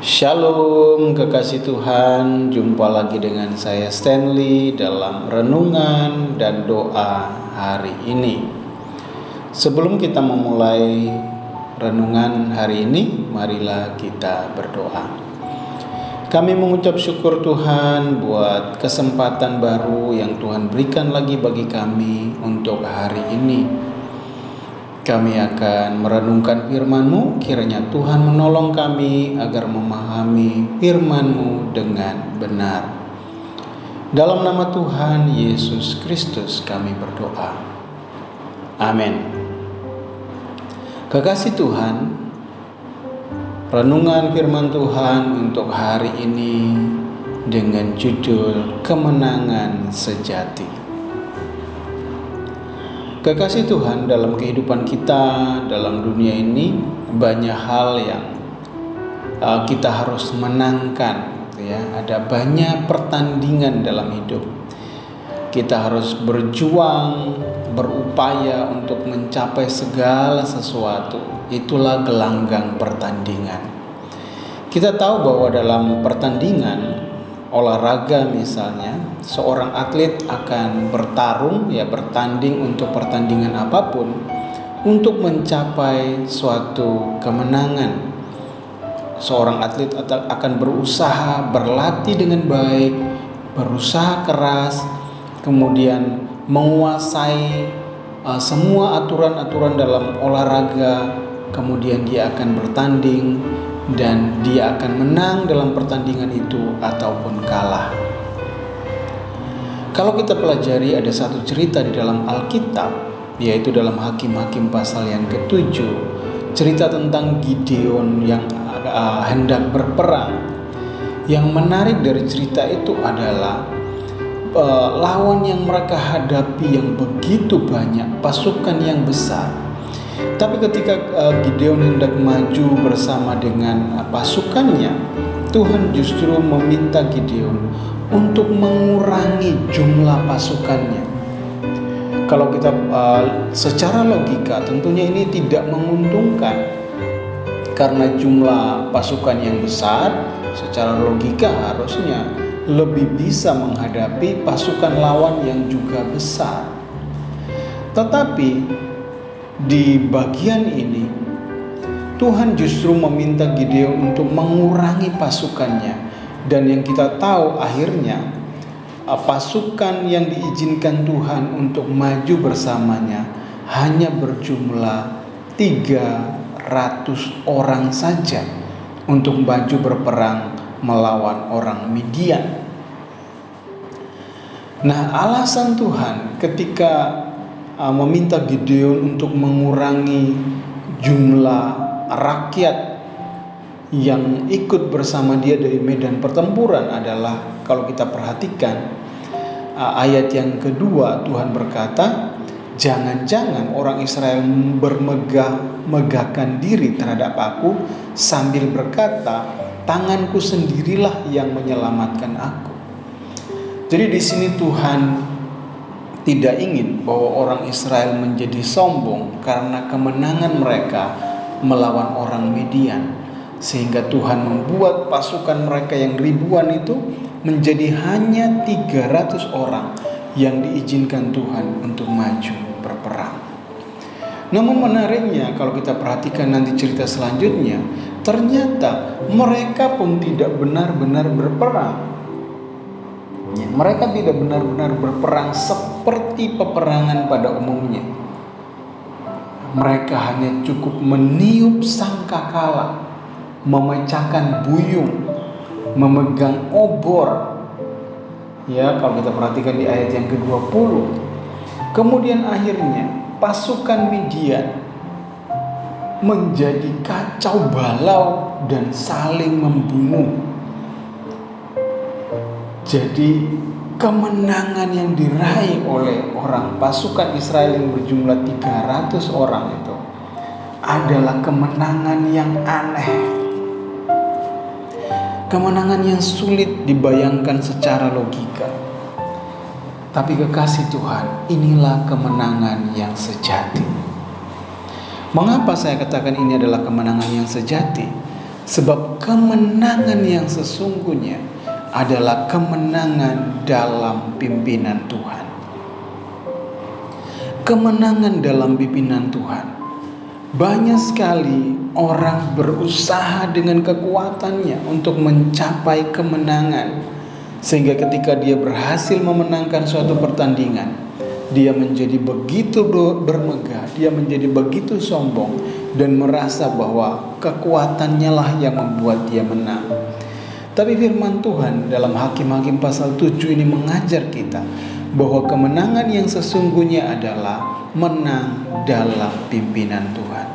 Shalom kekasih Tuhan, jumpa lagi dengan saya Stanley dalam renungan dan doa hari ini. Sebelum kita memulai renungan hari ini, marilah kita berdoa. Kami mengucap syukur Tuhan buat kesempatan baru yang Tuhan berikan lagi bagi kami untuk hari ini. Kami akan merenungkan firman-Mu, kiranya Tuhan menolong kami agar memahami firman-Mu dengan benar. Dalam nama Tuhan Yesus Kristus kami berdoa. Amin. Kekasih Tuhan, renungan firman Tuhan untuk hari ini dengan judul Kemenangan Sejati. Kekasih Tuhan, dalam kehidupan kita, dalam dunia ini banyak hal yang kita harus menangkan, ya. Ada banyak pertandingan dalam hidup. Kita harus berjuang, berupaya untuk mencapai segala sesuatu. Itulah gelanggang pertandingan. Kita tahu bahwa dalam pertandingan olahraga misalnya, seorang atlet akan bertanding untuk pertandingan apapun untuk mencapai suatu kemenangan. Seorang atlet akan berusaha, berlatih dengan baik, berusaha keras, kemudian menguasai semua aturan-aturan dalam olahraga, kemudian dia akan bertanding dan dia akan menang dalam pertandingan itu ataupun kalah. Kalau kita pelajari, ada satu cerita di dalam Alkitab, yaitu dalam Hakim-Hakim pasal yang ke-7, cerita tentang Gideon yang hendak berperang. Yang menarik dari cerita itu adalah lawan yang mereka hadapi yang begitu banyak, pasukan yang besar. Tapi ketika Gideon hendak maju bersama dengan pasukannya, Tuhan justru meminta Gideon untuk mengurangi jumlah pasukannya. Kalau kita secara logika tentunya ini tidak menguntungkan, karena jumlah pasukan yang besar secara logika harusnya lebih bisa menghadapi pasukan lawan yang juga besar. Tetapi di bagian ini Tuhan justru meminta Gideon untuk mengurangi pasukannya, dan yang kita tahu akhirnya pasukan yang diizinkan Tuhan untuk maju bersamanya hanya berjumlah 300 orang saja untuk maju berperang melawan orang Midian. Nah, alasan Tuhan ketika meminta Gideon untuk mengurangi jumlah rakyat yang ikut bersama dia dari medan pertempuran adalah, kalau kita perhatikan ayat yang kedua, Tuhan berkata, jangan-jangan orang Israel bermegahkan diri terhadap aku sambil berkata, tanganku sendirilah yang menyelamatkan aku. Jadi di sini Tuhan tidak ingin bahwa orang Israel menjadi sombong karena kemenangan mereka melawan orang Midian, sehingga Tuhan membuat pasukan mereka yang ribuan itu menjadi hanya 300 orang yang diizinkan Tuhan untuk maju berperang. Namun menariknya, kalau kita perhatikan nanti cerita selanjutnya, ternyata mereka pun tidak benar-benar berperang. Mereka tidak benar-benar berperang seperti peperangan pada umumnya. Mereka hanya cukup meniup sangkakala, memecahkan buyung, memegang obor. Ya, kalau kita perhatikan di ayat yang ke-20. Kemudian akhirnya pasukan Midian menjadi kacau balau dan saling membunuh. Jadi kemenangan yang diraih oleh orang pasukan Israel yang berjumlah 300 orang itu adalah kemenangan yang aneh. Kemenangan yang sulit dibayangkan secara logika. Tapi kekasih Tuhan, inilah kemenangan yang sejati. Mengapa saya katakan ini adalah kemenangan yang sejati? Sebab kemenangan yang sesungguhnya adalah kemenangan dalam pimpinan Tuhan. Kemenangan dalam pimpinan Tuhan. Banyak sekali orang berusaha dengan kekuatannya untuk mencapai kemenangan, sehingga ketika dia berhasil memenangkan suatu pertandingan, dia menjadi begitu bermegah, dia menjadi begitu sombong, dan merasa bahwa kekuatannya lah yang membuat dia menang. Tapi firman Tuhan dalam Hakim-Hakim pasal 7 ini mengajar kita bahwa kemenangan yang sesungguhnya adalah menang dalam pimpinan Tuhan,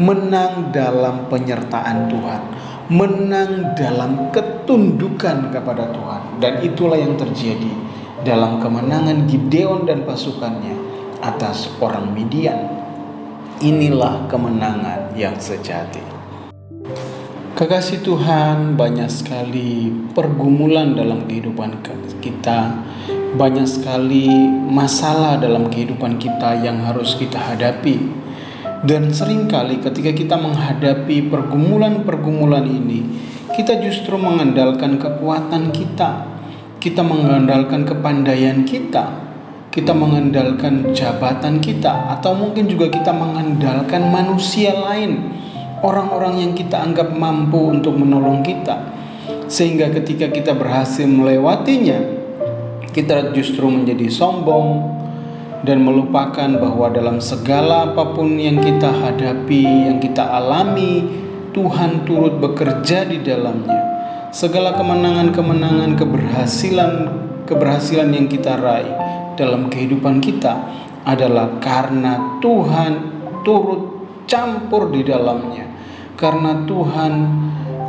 menang dalam penyertaan Tuhan, menang dalam ketundukan kepada Tuhan. Dan itulah yang terjadi dalam kemenangan Gideon dan pasukannya atas orang Midian. Inilah kemenangan yang sejati. Kekasih Tuhan, banyak sekali pergumulan dalam kehidupan kita, banyak sekali masalah dalam kehidupan kita yang harus kita hadapi. Dan seringkali ketika kita menghadapi pergumulan-pergumulan ini, kita justru mengandalkan kekuatan kita, kita mengandalkan kepandaian kita mengandalkan jabatan kita, atau mungkin juga kita mengandalkan manusia lain, orang-orang yang kita anggap mampu untuk menolong kita. Sehingga ketika kita berhasil melewatinya, kita justru menjadi sombong dan melupakan bahwa dalam segala apapun yang kita hadapi, yang kita alami, Tuhan turut bekerja di dalamnya. Segala kemenangan-kemenangan, keberhasilan yang kita raih dalam kehidupan kita adalah karena Tuhan turut campur di dalamnya, karena Tuhan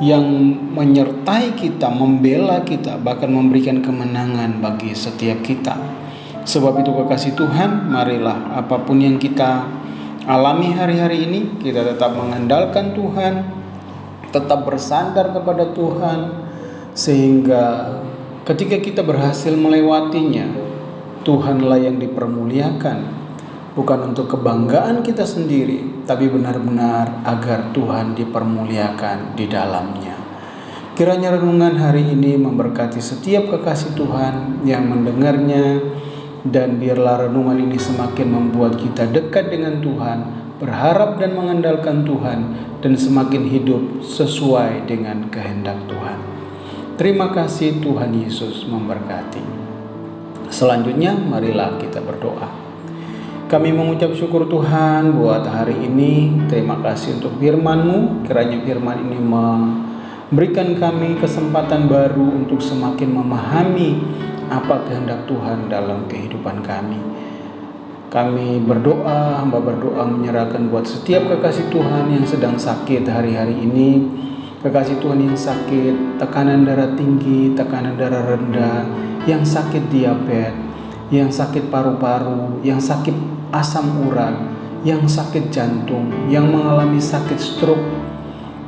yang menyertai kita, membela kita, bahkan memberikan kemenangan bagi setiap kita. Sebab itu kekasih Tuhan, marilah apapun yang kita alami hari-hari ini, kita tetap mengandalkan Tuhan, tetap bersandar kepada Tuhan, sehingga ketika kita berhasil melewatinya, Tuhanlah yang dipermuliakan, bukan untuk kebanggaan kita sendiri, tapi benar-benar agar Tuhan dipermuliakan di dalamnya. Kiranya renungan hari ini memberkati setiap kekasih Tuhan yang mendengarnya, dan biarlah renungan ini semakin membuat kita dekat dengan Tuhan, berharap dan mengandalkan Tuhan, dan semakin hidup sesuai dengan kehendak Tuhan. Terima kasih, Tuhan Yesus memberkati. Selanjutnya marilah kita berdoa. Kami mengucap syukur Tuhan buat hari ini. Terima kasih untuk firman-Mu. Kiranya firman ini memberikan kami kesempatan baru untuk semakin memahami apa kehendak Tuhan dalam kehidupan kami. Kami berdoa, hamba berdoa menyerahkan buat setiap kekasih Tuhan yang sedang sakit hari-hari ini. Kekasih Tuhan yang sakit tekanan darah tinggi, tekanan darah rendah, yang sakit diabetes, yang sakit paru-paru, yang sakit asam urat, yang sakit jantung, yang mengalami sakit stroke,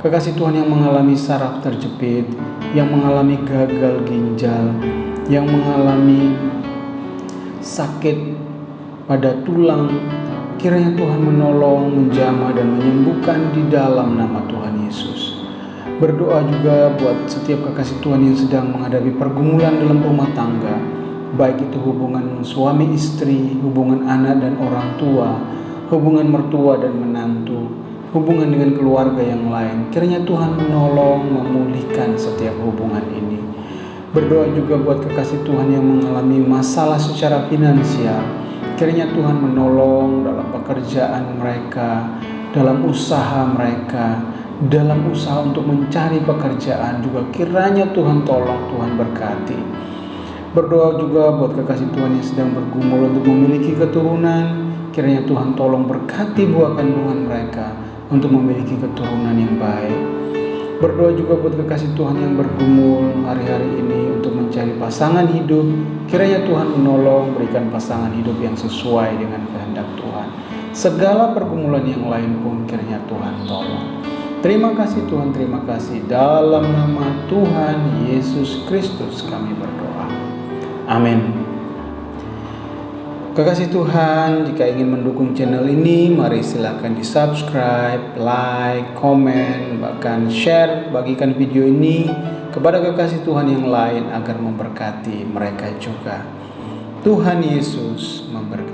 kekasih Tuhan yang mengalami saraf terjepit, yang mengalami gagal ginjal, yang mengalami sakit pada tulang, kiranya Tuhan menolong, menjamah dan menyembuhkan di dalam nama Tuhan Yesus. Berdoa juga buat setiap kekasih Tuhan yang sedang menghadapi pergumulan dalam rumah tangga, baik itu hubungan suami istri, hubungan anak dan orang tua, hubungan mertua dan menantu, hubungan dengan keluarga yang lain. Kiranya Tuhan menolong, memulihkan setiap hubungan ini. Berdoa juga buat kekasih Tuhan yang mengalami masalah secara finansial. Kiranya Tuhan menolong dalam pekerjaan mereka, dalam usaha mereka, dalam usaha untuk mencari pekerjaan juga. Kiranya Tuhan tolong, Tuhan berkati. Berdoa juga buat kekasih Tuhan yang sedang bergumul untuk memiliki keturunan. Kiranya Tuhan tolong berkati buah kandungan mereka untuk memiliki keturunan yang baik. Berdoa juga buat kekasih Tuhan yang bergumul hari-hari ini untuk mencari pasangan hidup. Kiranya Tuhan menolong, berikan pasangan hidup yang sesuai dengan kehendak Tuhan. Segala pergumulan yang lain pun kiranya Tuhan tolong. Terima kasih Tuhan, terima kasih. Dalam nama Tuhan Yesus Kristus kami berdoa. Amin. Kekasih Tuhan, jika ingin mendukung channel ini, mari silakan di subscribe, like, komen, bahkan share, bagikan video ini kepada kekasih Tuhan yang lain agar memberkati mereka juga. Tuhan Yesus memberkati.